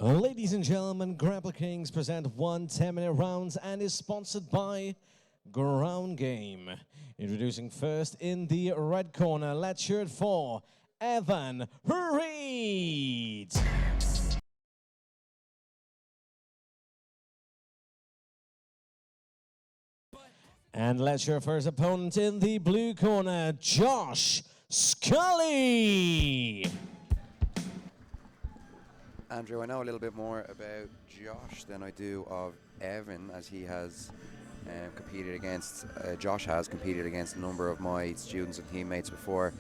Ladies and gentlemen, Grapple Kings present 10-minute rounds and is sponsored by Ground Game. Introducing first in the red corner, let's cheer it for Evan Reid. And let's cheer for his opponent in the blue corner, Josh Scully. Andrew, I know a little bit more about Josh than I do of Evan, as he has competed against, Josh has competed against a number of my students and teammates before.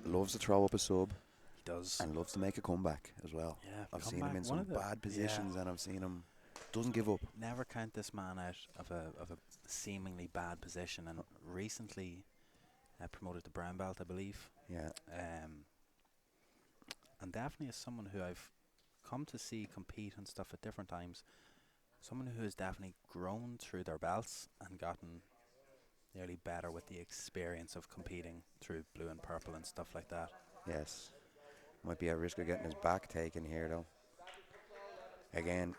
Loves to throw up a sub. He does. And loves to make a comeback as well. Yeah, I've seen him in some bad positions, and I've seen him doesn't give up. Never count this man out of a seemingly bad position, and recently promoted to brown belt, I believe. Yeah. And definitely is someone who I've come to see compete and stuff at different times. Someone who has definitely grown through their belts and gotten nearly better with the experience of competing through blue and purple and stuff like that. Yes. Might be at risk of getting his back taken here, though. Again,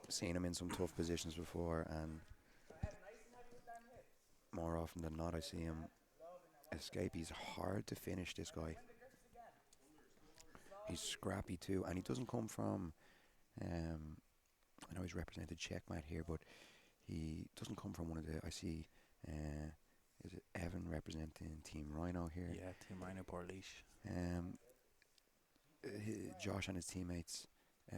seen him in some tough positions before, and more often than not, I see him escape. He's hard to finish, this guy. He's scrappy too, and he doesn't come from, I know he's represented Checkmate here, but he doesn't come from one of the, I see, is it Evan representing Team Rhino here? Yeah, Team Rhino Portleash. Josh and his teammates,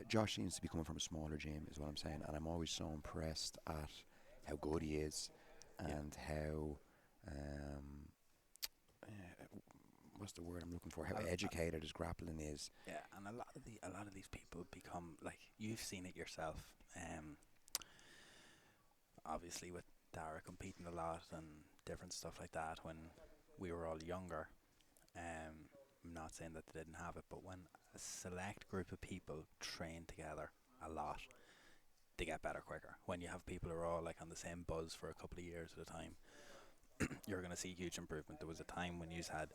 Josh seems to be coming from a smaller gym, is what I'm saying, and I'm always so impressed at how good he is, and how, what's the word I'm looking for? How educated his grappling is. Yeah, and a lot of these people become, like, you've seen it yourself. Obviously with Dara competing a lot and different stuff like that when we were all younger. I'm not saying that they didn't have it, but when a select group of people train together a lot, they get better quicker. When you have people who are all like on the same buzz for a couple of years at a time, you're going to see huge improvement. There was a time when you had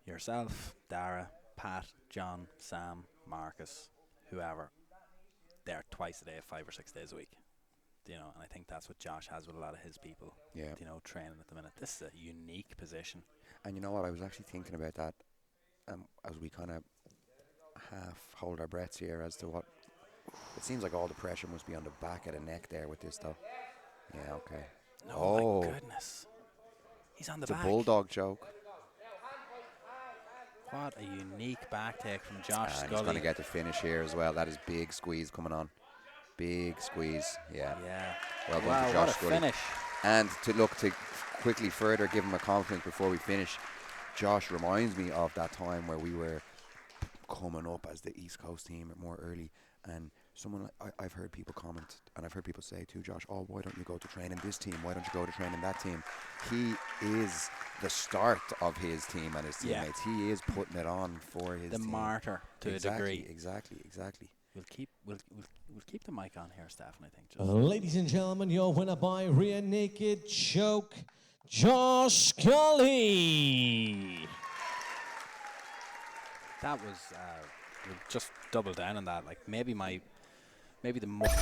yourself, Dara, Pat, John, Sam, Marcus, whoever, they're twice a day, 5 or 6 days a week. You know, and I think that's what Josh has with a lot of his people. Yeah. You know, training at the minute. This is a unique position. And you know what? I was actually thinking about that as we kind of half hold our breaths here as to what. It seems like all the pressure must be on the back of the neck there with this, though. Yeah, okay. No, my goodness. He's on the back. It's a bulldog choke. What a unique back take from Josh Scully. He's going to get the finish here as well. That is big squeeze coming on. Big squeeze, yeah. Well done to Josh Scully. Finish. And to quickly further give him a compliment before we finish, Josh reminds me of that time where we were coming up as the East Coast team more early, and someone I've heard people comment, and I've heard people say to Josh, oh, why don't you go to train in this team? Why don't you go to train in that team? He is the start of his team and his teammates. He is putting it on for his team. The martyr to a degree. Exactly. We'll keep the mic on here, Stefan, I think. Ladies and gentlemen, your winner by rear naked choke, Josh Scully. That was we'll just double down on that. Like maybe the most.